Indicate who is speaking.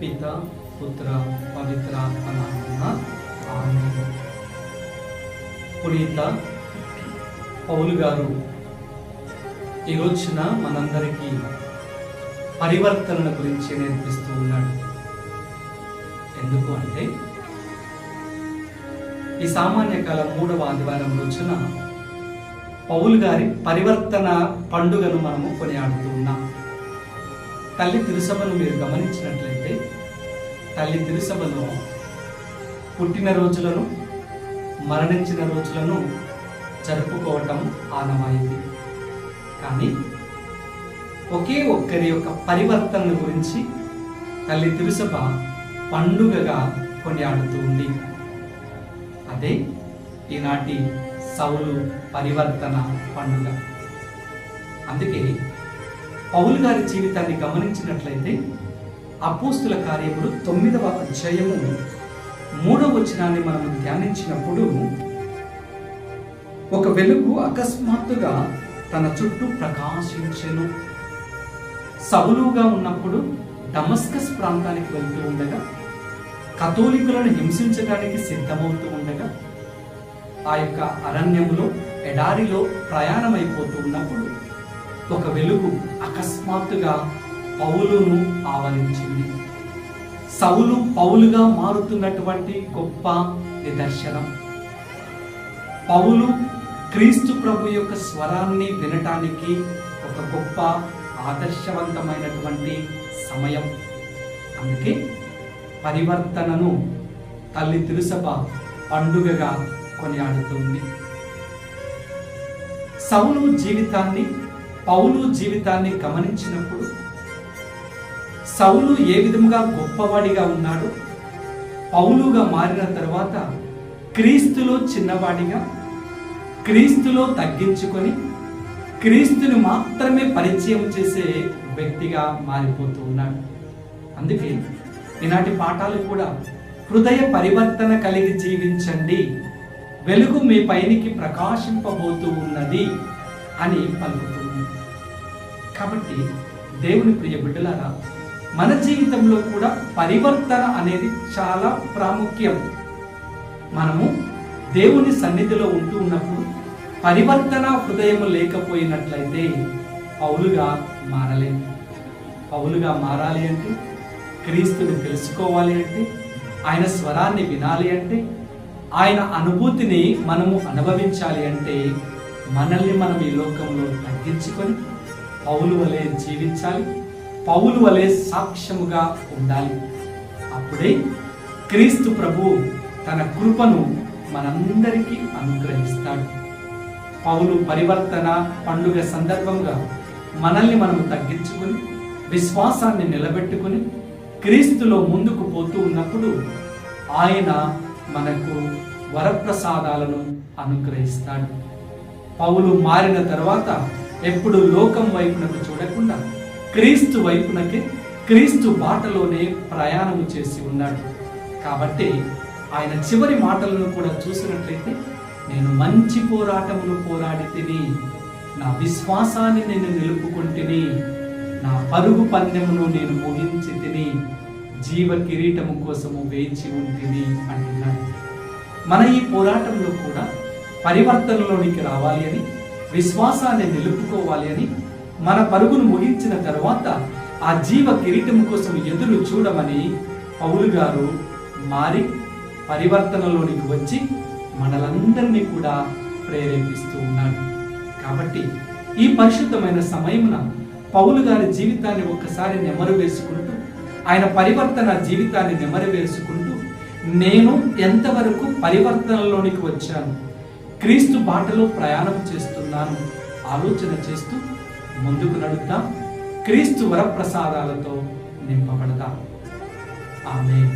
Speaker 1: పిత పుత్ర పవిత్రాత్మ నామమున ఆమేన్. పునీత పౌలు గారు ఈ రోజున మనందరికీ పరివర్తన గురించి నేర్పిస్తూ ఉన్నాడు. ఎందుకు అంటే ఈ సామాన్య కాలం 3వ ఆదివారం రోజున పౌలు గారి పరివర్తన పండుగను మనము కొనియాడుతూ ఉన్నాం. తల్లి తిరుసభను మీరు గమనించినట్లయితే తల్లి తిరుసభలో పుట్టిన రోజులను మరణించిన రోజులను జరుపుకోవటం ఆనవాయితీ. కానీ ఒకే ఒక్కరి యొక్క పరివర్తన గురించి తల్లి తిరుసభ పండుగగా కొనియాడుతూ ఉంది. అదే ఈనాటి సౌలు పరివర్తన పండుగ. అందుకే పౌలు గారి జీవితాన్ని గమనించినట్లయితే అపోస్తుల కార్యములు 9వ అధ్యాయము 3వ వచనాన్ని మనము ధ్యానించినప్పుడు ఒక వెలుగు అకస్మాత్తుగా తన చుట్టూ ప్రకాశించెను. సౌలుగా ఉన్నప్పుడు డమస్కస్ ప్రాంతానికి వెళ్తూ ఉండగా, కథోలికులను హింసించడానికి సిద్ధమవుతూ ఉండగా, ఆ యొక్క అరణ్యములో ఎడారిలో ప్రయాణమైపోతూ ఉన్నప్పుడు ఒక వెలుగు అకస్మాత్తుగా పౌలును ఆవరించింది. సౌలు పౌలుగా మారుతున్నటువంటి గొప్ప నిదర్శనం. పౌలు క్రీస్తు ప్రభు యొక్క స్వరాన్ని వినటానికి ఒక గొప్ప ఆదర్శవంతమైనటువంటి సమయం. అందుకే పరివర్తనను తల్లి తిరుసభ పండుగగా కొనియాడుతుంది. సౌలు జీవితాన్ని పౌలు జీవితాన్ని గమనించినప్పుడు సౌలు ఏ విధంగా గొప్పవాడిగా ఉన్నాడో, పౌలుగా మారిన తర్వాత క్రీస్తులో చిన్నవాడిగా, క్రీస్తులో తగ్గించుకొని క్రీస్తుని మాత్రమే పరిచయం చేసే వ్యక్తిగా మారిపోతూ ఉన్నాడు. అందుకే ఈనాటి పాఠాలు కూడా హృదయ పరివర్తన కలిగి జీవించండి, వెలుగు మీ పైనికి ప్రకాశింపబోతూ ఉన్నది అని పలుకుతుంది. కాబట్టి దేవుని ప్రియ బిడ్డలారా, మన జీవితంలో కూడా పరివర్తన అనేది చాలా ప్రాముఖ్యం. మనము దేవుని సన్నిధిలో ఉంటూ ఉన్నప్పుడు పరివర్తన హృదయం లేకపోయినట్లయితే పౌలుగా మారలేము. పౌలుగా మారాలి అంటే, క్రీస్తుని తెలుసుకోవాలి అంటే, ఆయన స్వరాన్ని వినాలి అంటే, ఆయన అనుభూతిని మనము అనుభవించాలి అంటే మనల్ని మనం ఈ లోకంలో తగ్గించుకొని పౌలు వలె జీవించాలి, పౌలు వలె సాక్ష్యముగా ఉండాలి. అప్పుడే క్రీస్తు ప్రభు తన కృపను మనందరికీ అనుగ్రహిస్తాడు. పౌలు పరివర్తన పండుగ సందర్భంగా మనల్ని మనము తగ్గించుకొని విశ్వాసాన్ని నిలబెట్టుకొని క్రీస్తులో ముందుకు పోతూ ఉన్నప్పుడు ఆయన మనకు వరప్రసాదాలను అనుగ్రహిస్తాడు. పౌలు మారిన తర్వాత ఎప్పుడు లోకం వైపునకు చూడకుండా క్రీస్తు వైపునకే, క్రీస్తు బాటలోనే ప్రయాణము చేసి ఉన్నాడు. కాబట్టి ఆయన చివరి మాటలను కూడా చూసినట్లయితే, నేను మంచి పోరాటమును పోరాడి తిని, నా విశ్వాసాన్ని నేను నిలుపుకుంటుని, నా పరుగు పందెమును నేను ముగించి తిని, జీవ కిరీటము కోసము వేచి ఉంటిని అంటున్నాడు. మన ఈ పోరాటంలో కూడా పరివర్తనలోనికి రావాలి అని, విశ్వాసాన్ని నిలుపుకోవాలి అని, మన పరుగును ముగించిన తర్వాత ఆ జీవ కిరీటం కోసం ఎదురు చూడమని పౌలు గారు మారి పరివర్తనలోనికి వచ్చి మనలందరినీ కూడా ప్రేరేపిస్తూ ఉన్నాడు. కాబట్టి ఈ పరిశుద్ధమైన సమయమున పౌలు గారి జీవితాన్ని ఒక్కసారి నెమరు వేసుకుంటూ, ఆయన పరివర్తన జీవితాన్ని నెమరు వేసుకుంటూ, నేను ఎంతవరకు పరివర్తనలోనికి వచ్చాను, క్రీస్తు బాటలో ప్రయాణం చేస్తున్నాను ఆలోచన చేస్తూ ముందుకు నడుద్దాం. క్రీస్తు వరప్రసాదాలతో నింపబడదాం. ఆమేన్.